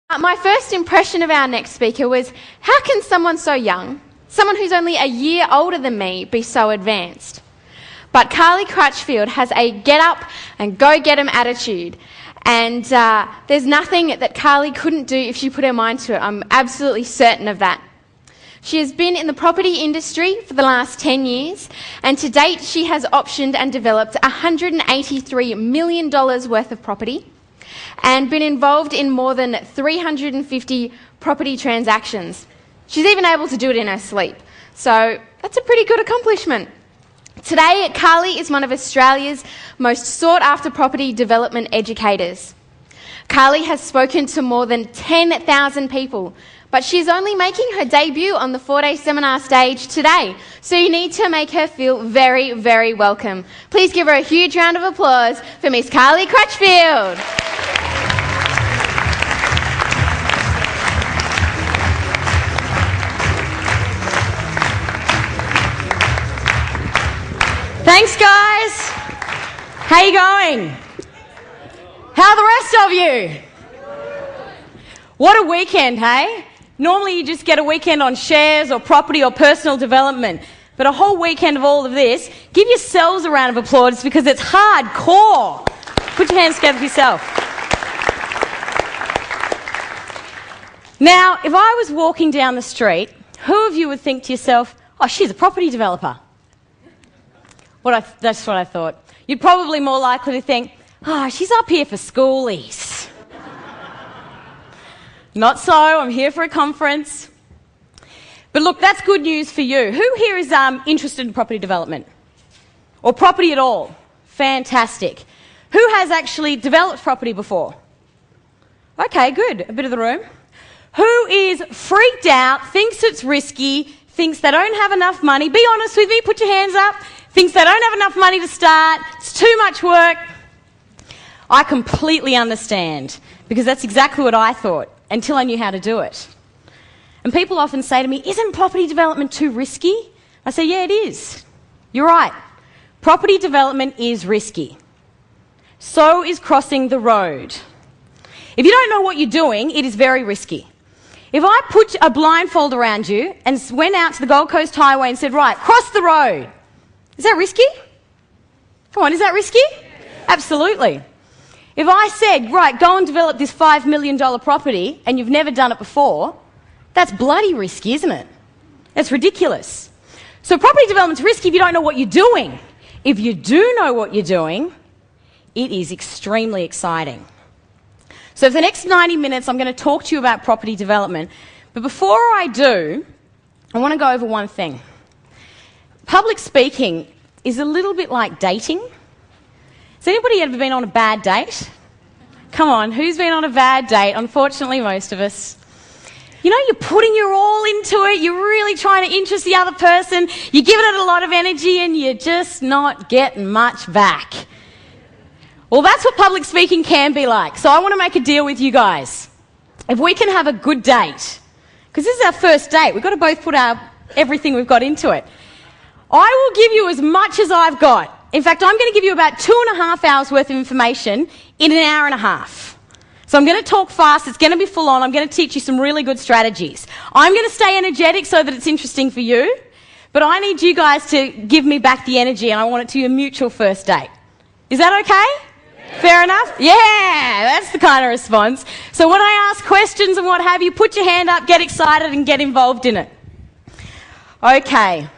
My first impression of our next speaker was, how can someone so young, someone who's only a year older than me, be so advanced? But Carly Crutchfield has a get up and go get 'em attitude. And there's nothing that Carly couldn't do if she put her mind to it. I'm absolutely certain of that. She has been in the property industry for the last 10 years, and to date she has optioned and developed $183 million worth of property and been involved in more than 350 property transactions. She's even able to do it in her sleep. So that's a pretty good accomplishment. Today, Carly is one of Australia's most sought-after property development educators. Carly has spoken to more than 10,000 people, but she's only making her debut on the 4-day seminar stage today, so you need to make her feel very, very welcome. Please give her a huge round of applause for Miss Carly Crutchfield. Thanks, guys. How you going? How are the rest of you? What a weekend, hey? Normally you just get a weekend on shares or property or personal development, but a whole weekend of all of this. Give yourselves a round of applause because it's hardcore. Put your hands together for yourself. Now, if I was walking down the street, who of you would think to yourself, oh, she's a property developer? That's what I thought. You'd probably more likely to think, oh, she's up here for schoolies. Not so, I'm here for a conference. But look, that's good news for you. Who here is interested in property development? Or property at all? Fantastic. Who has actually developed property before? Okay, good. A bit of the room. Who is freaked out, thinks it's risky, thinks they don't have enough money? Be honest with me, put your hands up. Thinks they don't have enough money to start, it's too much work. I completely understand, because that's exactly what I thought until I knew how to do it. And people often say to me, isn't property development too risky? I say, yeah, it is. You're right. Property development is risky. So is crossing the road. If you don't know what you're doing, it is very risky. If I put a blindfold around you and went out to the Gold Coast Highway and said, right, cross the road, is that risky? Come on, is that risky? Absolutely. If I said, right, go and develop this $5 million property and you've never done it before, that's bloody risky, isn't it? That's ridiculous. So property development's risky if you don't know what you're doing. If you do know what you're doing, it is extremely exciting. So for the next 90 minutes, I'm going to talk to you about property development. But before I do, I want to go over one thing. Public speaking is a little bit like dating. Has anybody ever been on a bad date? Come on, who's been on a bad date? Unfortunately, most of us. You know, you're putting your all into it, you're really trying to interest the other person, you're giving it a lot of energy and you're just not getting much back. Well, that's what public speaking can be like. So I want to make a deal with you guys. If we can have a good date, because this is our first date, we've got to both put everything we've got into it. I will give you as much as I've got. In fact, I'm going to give you about 2.5 hours worth of information in an hour and a half. So I'm going to talk fast, it's going to be full on, I'm going to teach you some really good strategies. I'm going to stay energetic so that it's interesting for you, but I need you guys to give me back the energy and I want it to be a mutual first date. Is that okay? Yeah. Fair enough? Yeah, that's the kind of response. So when I ask questions and what have you, put your hand up, get excited and get involved in it. Okay.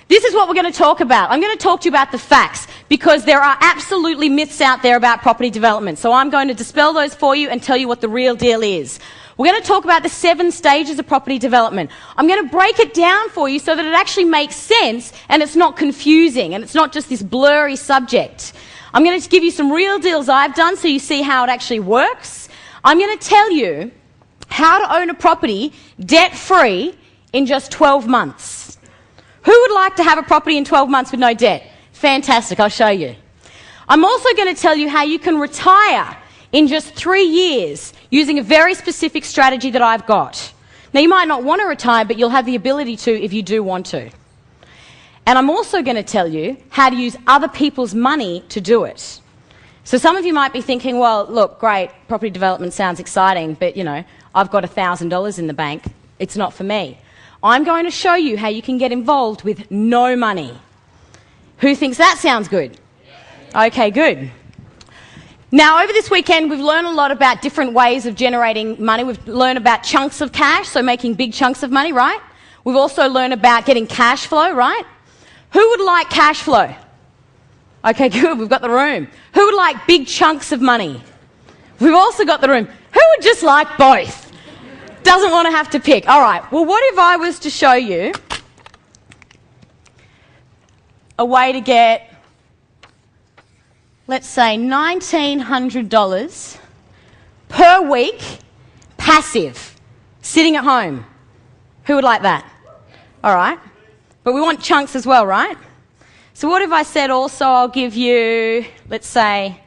This is what we're going to talk about. I'm going to talk to you about the facts because there are absolutely myths out there about property development. So I'm going to dispel those for you and tell you what the real deal is. We're going to talk about the 7 stages of property development. I'm going to break it down for you so that it actually makes sense and it's not confusing and it's not just this blurry subject. I'm going to give you some real deals I've done so you see how it actually works. I'm going to tell you how to own a property debt-free in just 12 months. Who would like to have a property in 12 months with no debt? Fantastic, I'll show you. I'm also going to tell you how you can retire in just 3 years using a very specific strategy that I've got. Now, you might not want to retire, but you'll have the ability to if you do want to. And I'm also going to tell you how to use other people's money to do it. So some of you might be thinking, well, look, great, property development sounds exciting, but, I've got $1,000 in the bank. It's not for me. I'm going to show you how you can get involved with no money. Who thinks that sounds good? Okay, good. Now, over this weekend, we've learned a lot about different ways of generating money. We've learned about chunks of cash, so making big chunks of money, right? We've also learned about getting cash flow, right? Who would like cash flow? Okay, good, we've got the room. Who would like big chunks of money? We've also got the room. Who would just like both? Doesn't want to have to pick. All right, well, what if I was to show you a way to get, let's say, $1,900 per week, passive, sitting at home? Who would like that? All right, but we want chunks as well, right? So what if I said also I'll give you, let's say,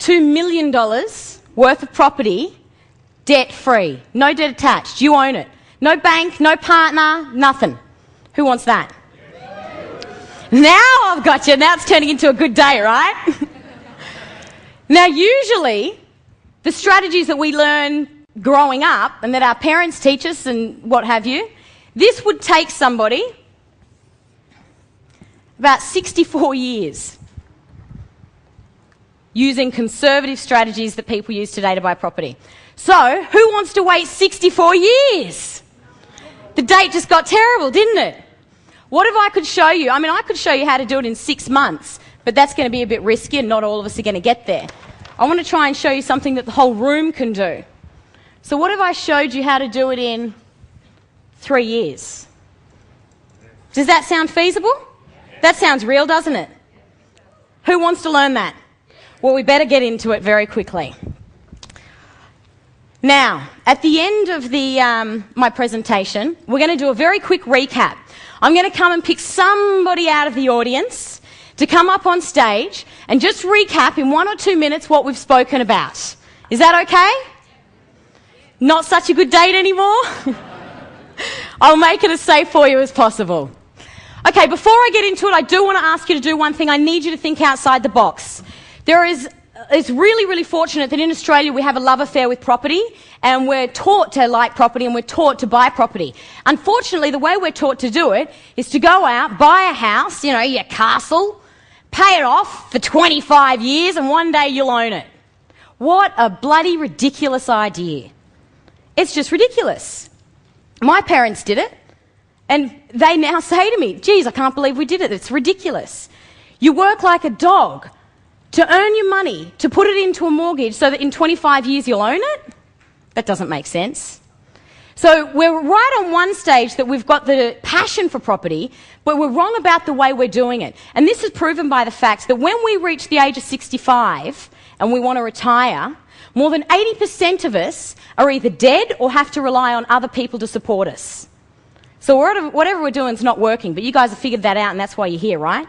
$2 million worth of property, debt-free, no debt attached, you own it. No bank, no partner, nothing. Who wants that? Now I've got you, now it's turning into a good day, right? Now usually, the strategies that we learn growing up and that our parents teach us and what have you, this would take somebody about 64 years using conservative strategies that people use today to buy property. So, who wants to wait 64 years? The date just got terrible, didn't it? What if I could show you? I mean, I could show you how to do it in 6 months, but that's going to be a bit risky and not all of us are going to get there. I want to try and show you something that the whole room can do. So what if I showed you how to do it in 3 years? Does that sound feasible? That sounds real, doesn't it? Who wants to learn that? Well, we better get into it very quickly. Now, at the end of my presentation, we're going to do a very quick recap. I'm going to come and pick somebody out of the audience to come up on stage and just recap in 1 or 2 minutes what we've spoken about. Is that okay? Not such a good date anymore? I'll make it as safe for you as possible. Okay, before I get into it, I do want to ask you to do one thing. I need you to think outside the box. It's really, really fortunate that in Australia we have a love affair with property and we're taught to like property and we're taught to buy property. Unfortunately, the way we're taught to do it is to go out, buy a house, your castle, pay it off for 25 years and one day you'll own it. What a bloody ridiculous idea. It's just ridiculous. My parents did it. And they now say to me, geez, I can't believe we did it. It's ridiculous. You work like a dog to earn your money, to put it into a mortgage so that in 25 years you'll own it? That doesn't make sense. So we're right on one stage that we've got the passion for property, but we're wrong about the way we're doing it. And this is proven by the fact that when we reach the age of 65 and we want to retire, more than 80% of us are either dead or have to rely on other people to support us. So whatever we're doing is not working, but you guys have figured that out and that's why you're here, right?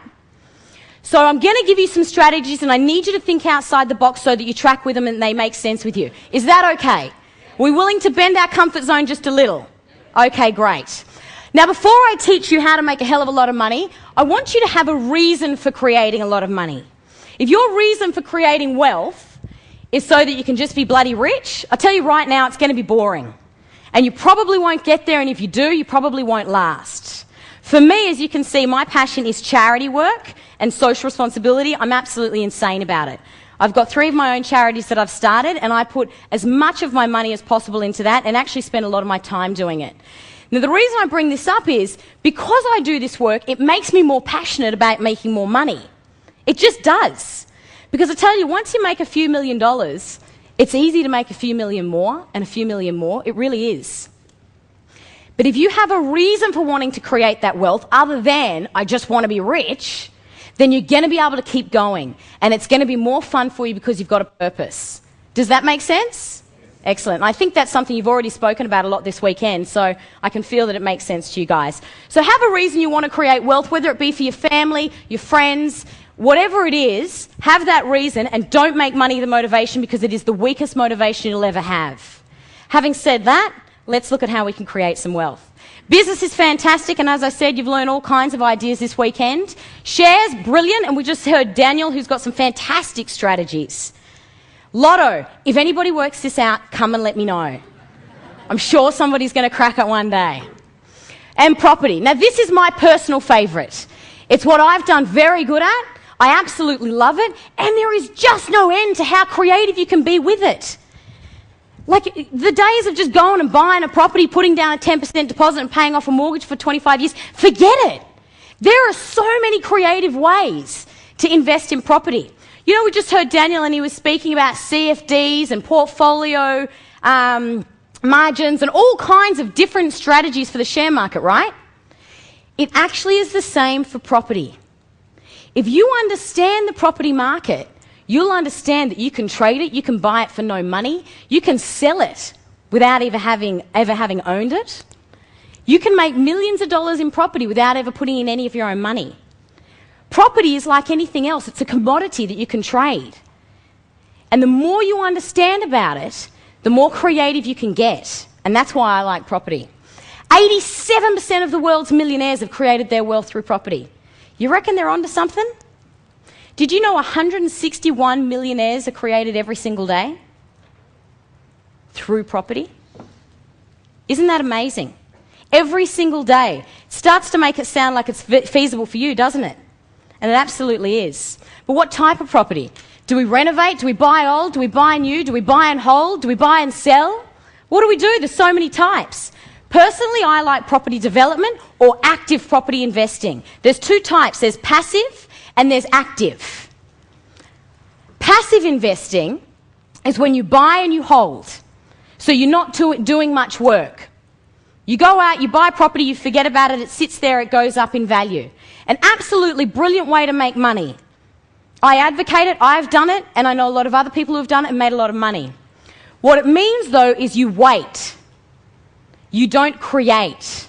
So I'm going to give you some strategies and I need you to think outside the box so that you track with them and they make sense with you. Is that okay? Are we willing to bend our comfort zone just a little? Okay, great. Now before I teach you how to make a hell of a lot of money, I want you to have a reason for creating a lot of money. If your reason for creating wealth is so that you can just be bloody rich, I'll tell you right now it's going to be boring. And you probably won't get there, and if you do, you probably won't last. For me, as you can see, my passion is charity work and social responsibility. I'm absolutely insane about it. I've got 3 of my own charities that I've started, and I put as much of my money as possible into that and actually spend a lot of my time doing it. Now, the reason I bring this up is because I do this work, it makes me more passionate about making more money. It just does. Because I tell you, once you make a few $1 million, it's easy to make a few million more and a few million more. It really is. But if you have a reason for wanting to create that wealth other than, I just want to be rich, then you're going to be able to keep going. And it's going to be more fun for you because you've got a purpose. Does that make sense? Excellent. And I think that's something you've already spoken about a lot this weekend, so I can feel that it makes sense to you guys. So have a reason you want to create wealth, whether it be for your family, your friends, whatever it is, have that reason and don't make money the motivation because it is the weakest motivation you'll ever have. Having said that, let's look at how we can create some wealth. Business is fantastic, and as I said, you've learned all kinds of ideas this weekend. Shares, brilliant, and we just heard Daniel, who's got some fantastic strategies. Lotto, if anybody works this out, come and let me know. I'm sure somebody's going to crack it one day. And property. Now, this is my personal favourite. It's what I've done very good at. I absolutely love it, and there is just no end to how creative you can be with it. Like, the days of just going and buying a property, putting down a 10% deposit and paying off a mortgage for 25 years, forget it. There are so many creative ways to invest in property. You know, we just heard Daniel and he was speaking about CFDs and portfolio margins and all kinds of different strategies for the share market, right? It actually is the same for property. If you understand the property market, you'll understand that you can trade it, you can buy it for no money, you can sell it without ever having owned it. You can make millions of dollars in property without ever putting in any of your own money. Property is like anything else. It's a commodity that you can trade. And the more you understand about it, the more creative you can get. And that's why I like property. 87% of the world's millionaires have created their wealth through property. You reckon they're onto something? Did you know 161 millionaires are created every single day through property? Isn't that amazing? Every single day. It starts to make it sound like it's feasible for you, doesn't it? And it absolutely is. But what type of property? Do we renovate? Do we buy old? Do we buy new? Do we buy and hold? Do we buy and sell? What do we do? There's so many types. Personally, I like property development or active property investing. There's two types. There's passive and there's active. Passive investing is when you buy and you hold. So you're not doing much work. You go out, you buy property, you forget about it, it sits there, it goes up in value. An absolutely brilliant way to make money. I advocate it, I've done it, and I know a lot of other people who have done it and made a lot of money. What it means, though, is you wait. You don't create.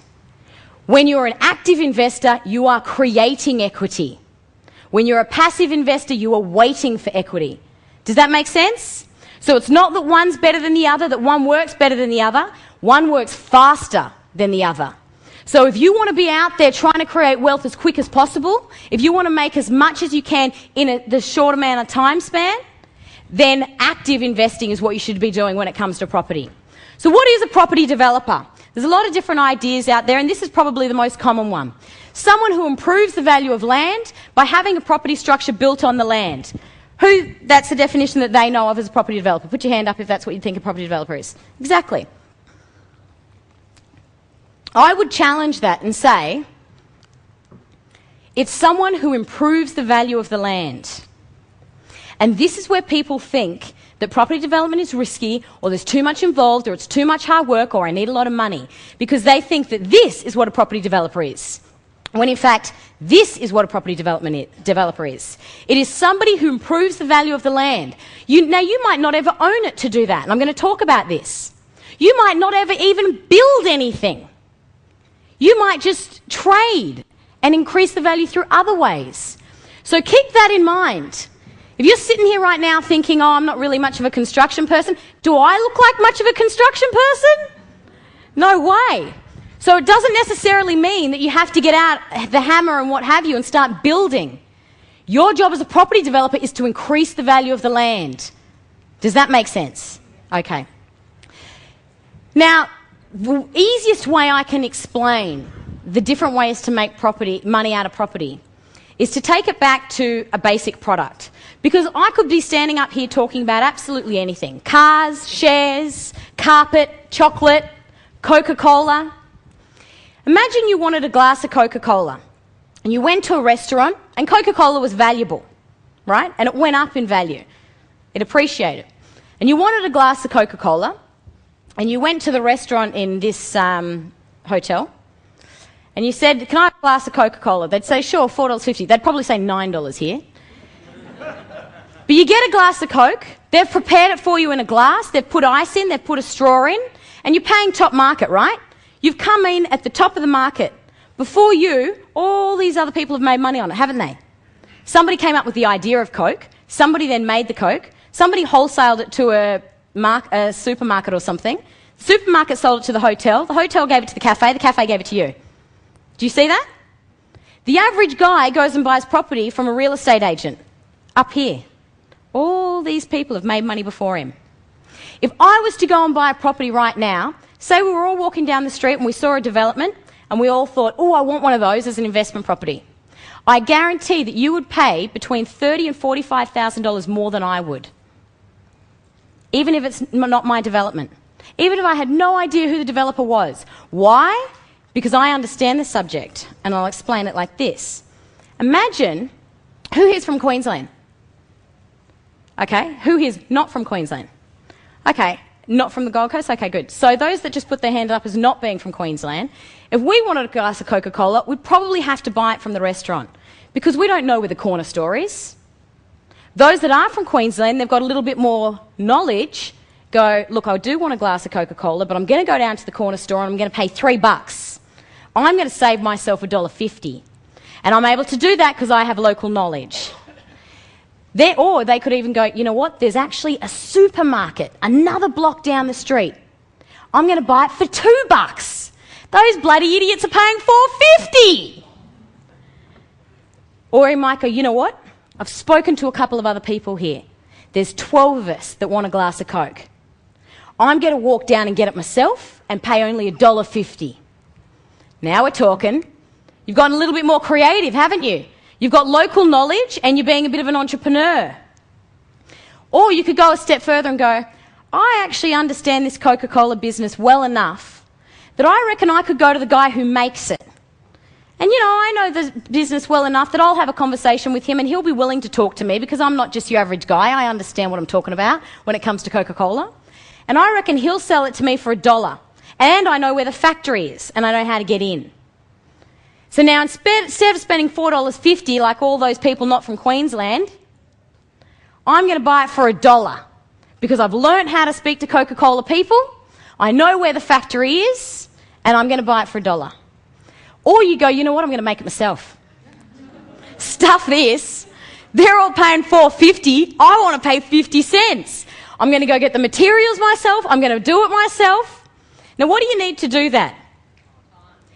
When you're an active investor, you are creating equity. When you're a passive investor, you are waiting for equity. Does that make sense? So it's not that one's better than the other, that one works better than the other. One works faster than the other. So if you want to be out there trying to create wealth as quick as possible, if you want to make as much as you can in the short amount of time span, then active investing is what you should be doing when it comes to property. So what is a property developer? There's a lot of different ideas out there, and this is probably the most common one. Someone who improves the value of land by having a property structure built on the land. That's the definition that they know of as a property developer. Put your hand up if that's what you think a property developer is. Exactly. I would challenge that and say it's someone who improves the value of the land. And this is where people think that property development is risky, or there's too much involved, or it's too much hard work, or I need a lot of money, because they think that this is what a property developer is. When in fact, this is what a property developer is. It is somebody who improves the value of the land. Now, you might not ever own it to do that, and I'm going to talk about this. You might not ever even build anything. You might just trade and increase the value through other ways. So keep that in mind. If you're sitting here right now thinking, oh, I'm not really much of a construction person, do I look like much of a construction person? No way. So it doesn't necessarily mean that you have to get out the hammer and what have you and start building. Your job as a property developer is to increase the value of the land. Does that make sense? Okay. Now, the easiest way I can explain the different ways to make money out of property is to take it back to a basic product. Because I could be standing up here talking about absolutely anything. Cars, shares, carpet, chocolate, Coca-Cola. Imagine you wanted a glass of Coca-Cola and you went to a restaurant and Coca-Cola was valuable, right? And it went up in value. It appreciated. And you wanted a glass of Coca-Cola and you went to the restaurant in this hotel and you said, can I have a glass of Coca-Cola? They'd say, sure, $4.50. They'd probably say $9 here. But you get a glass of Coke, they've prepared it for you in a glass, they've put ice in, they've put a straw in, and you're paying top market, right? You've come in at the top of the market. Before you, all these other people have made money on it, haven't they? Somebody came up with the idea of Coke, somebody then made the Coke, somebody wholesaled it to a supermarket or something, Supermarket sold it to the hotel gave it to the cafe gave it to you. Do you see that? The average guy goes and buys property from a real estate agent up here. All these people have made money before him. If I was to go and buy a property right now, say we were all walking down the street and we saw a development and we all thought, oh, I want one of those as an investment property. I guarantee that you would pay between $30,000 and $45,000 more than I would. Even if it's not my development. Even if I had no idea who the developer was. Why? Because I understand the subject, and I'll explain it like this. Imagine, who here's from Queensland? Okay, who here's not from Queensland? Okay, not from the Gold Coast? Okay, good. So those that just put their hand up as not being from Queensland, if we wanted a glass of Coca-Cola, we'd probably have to buy it from the restaurant because we don't know where the corner store is. Those that are from Queensland, they've got a little bit more knowledge, go, look, I do want a glass of Coca-Cola, but I'm going to go down to the corner store and I'm going to pay $3. I'm going to save myself $1.50. And I'm able to do that because I have local knowledge. Or they could even go, you know what, there's actually a supermarket another block down the street. I'm going to buy it for $2. Those bloody idiots are paying $4.50. Or he might go, you know what, I've spoken to a couple of other people here. There's 12 of us that want a glass of Coke. I'm going to walk down and get it myself and pay only $1.50. Now we're talking. You've gotten a little bit more creative, haven't you? You've got local knowledge and you're being a bit of an entrepreneur. Or you could go a step further and go, I actually understand this Coca-Cola business well enough that I reckon I could go to the guy who makes it. And, you know, I know the business well enough that I'll have a conversation with him and he'll be willing to talk to me because I'm not just your average guy. I understand what I'm talking about when it comes to Coca-Cola. And I reckon he'll sell it to me for $1. And I know where the factory is and I know how to get in. So now instead of spending $4.50 like all those people not from Queensland, I'm going to buy it for $1 because I've learned how to speak to Coca-Cola people, I know where the factory is, and I'm going to buy it for $1. Or you go, you know what, I'm going to make it myself. Stuff this. They're all paying $4.50. I want to pay 50 cents. I'm going to go get the materials myself. I'm going to do it myself. Now, what do you need to do that?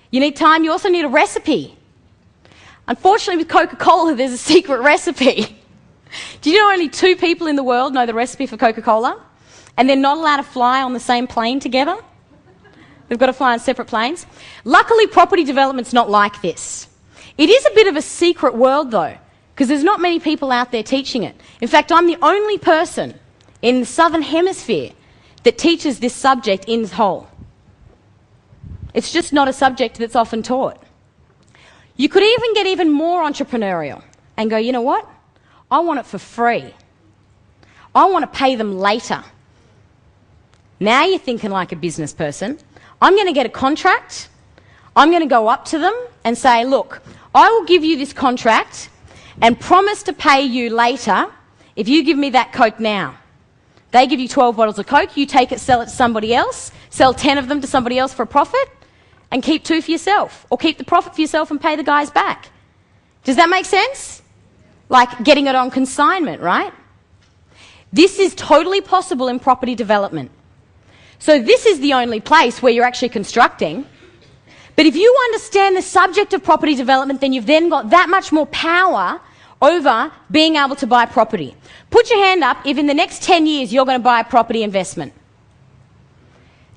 You need time. You also need a recipe. Unfortunately, with Coca-Cola, there's a secret recipe. Do you know only 2 people in the world know the recipe for Coca-Cola? And they're not allowed to fly on the same plane together? They've got to fly on separate planes. Luckily, property development's not like this. It is a bit of a secret world, though, because there's not many people out there teaching it. In fact, I'm the only person in the Southern Hemisphere that teaches this subject in whole. It's just not a subject that's often taught. You could even get even more entrepreneurial and go, you know what? I want it for free. I want to pay them later. Now you're thinking like a business person. I'm going to get a contract. I'm going to go up to them and say, look, I will give you this contract and promise to pay you later if you give me that Coke now. They give you 12 bottles of Coke, you take it, sell it to somebody else, sell 10 of them to somebody else for a profit, and keep 2 for yourself, or keep the profit for yourself and pay the guys back. Does that make sense? Like getting it on consignment, right? This is totally possible in property development. So this is the only place where you're actually constructing. But if you understand the subject of property development, then you've then got that much more power over being able to buy property. Put your hand up if in the next 10 years you're going to buy a property investment.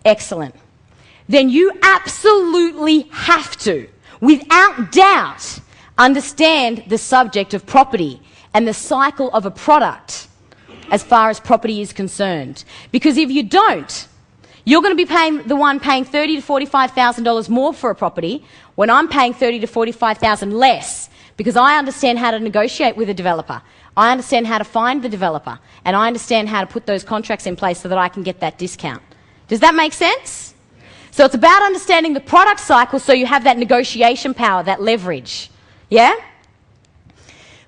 Excellent. Then you absolutely have to, without doubt, understand the subject of property and the cycle of a product as far as property is concerned. Because if you don't, you're going to be the one paying $30,000 to $45,000 more for a property when I'm paying $30,000 to $45,000 less because I understand how to negotiate with a developer. I understand how to find the developer and I understand how to put those contracts in place so that I can get that discount. Does that make sense? So it's about understanding the product cycle so you have that negotiation power, that leverage. Yeah?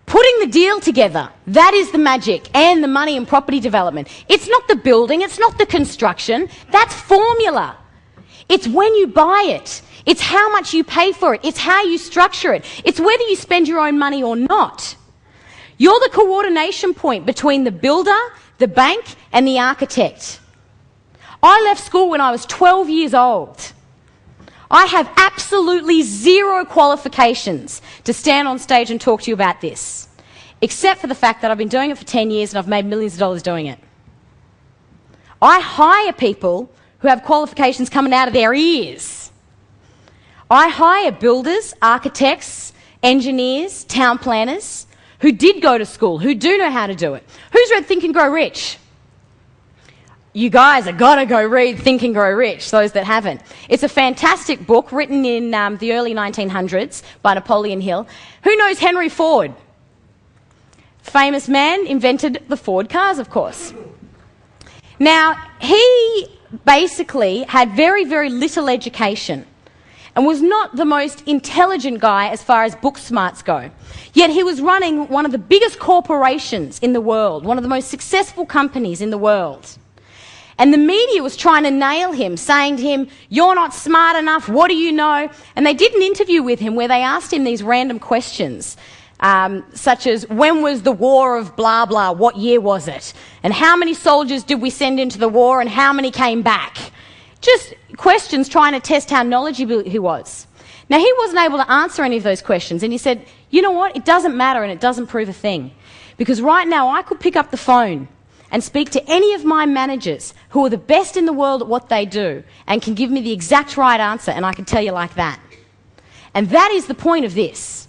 Putting the deal together, that is the magic and the money in property development. It's not the building, it's not the construction, that's formula. It's when you buy it. It's how much you pay for it. It's how you structure it. It's whether you spend your own money or not. You're the coordination point between the builder, the bank, and the architect. I left school when I was 12 years old. I have absolutely zero qualifications to stand on stage and talk to you about this, except for the fact that I've been doing it for 10 years and I've made millions of dollars doing it. I hire people who have qualifications coming out of their ears. I hire builders, architects, engineers, town planners who did go to school, who do know how to do it. Who's read Think and Grow Rich? You guys have got to go read Think and Grow Rich, those that haven't. It's a fantastic book written in the early 1900s by Napoleon Hill. Who knows Henry Ford? Famous man, invented the Ford cars, of course. Now, he basically had very, very little education and was not the most intelligent guy as far as book smarts go. Yet he was running one of the biggest corporations in the world, one of the most successful companies in the world. And the media was trying to nail him, saying to him, "You're not smart enough, what do you know?" And they did an interview with him where they asked him these random questions, such as, when was the war of blah blah, what year was it? And how many soldiers did we send into the war and how many came back? Just questions trying to test how knowledgeable he was. Now, he wasn't able to answer any of those questions, and he said, "You know what, it doesn't matter and it doesn't prove a thing. Because right now I could pick up the phone and speak to any of my managers who are the best in the world at what they do and can give me the exact right answer, and I can tell you like that." And that is the point of this.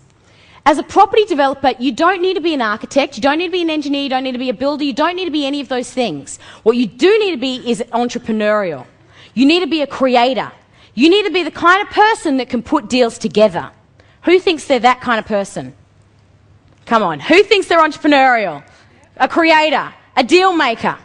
As a property developer, you don't need to be an architect, you don't need to be an engineer, you don't need to be a builder, you don't need to be any of those things. What you do need to be is entrepreneurial. You need to be a creator. You need to be the kind of person that can put deals together. Who thinks they're that kind of person? Come on, who thinks they're entrepreneurial? A creator, a deal maker.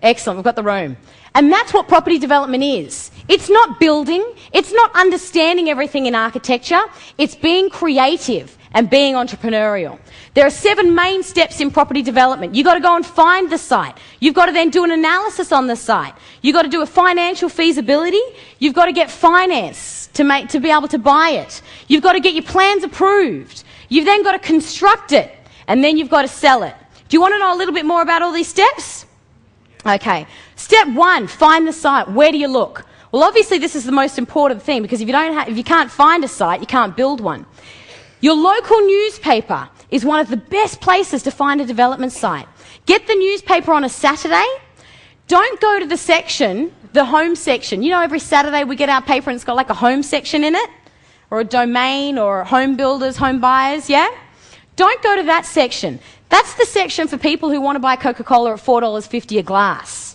Excellent, we've got the room. And that's what property development is. It's not building, it's not understanding everything in architecture, it's being creative and being entrepreneurial. There are 7 main steps in property development. You've got to go and find the site. You've got to then do an analysis on the site. You've got to do a financial feasibility. You've got to get finance to be able to buy it. You've got to get your plans approved. You've then got to construct it, and then you've got to sell it. Do you want to know a little bit more about all these steps? Okay. Step 1, find the site. Where do you look? Well, obviously this is the most important thing, because if you can't find a site, you can't build one. Your local newspaper is one of the best places to find a development site. Get the newspaper on a Saturday. Don't go to the section, the home section. You know, every Saturday we get our paper and it's got like a home section in it, or a domain, or home builders, home buyers, yeah? Don't go to that section. That's the section for people who want to buy Coca-Cola at $4.50 a glass.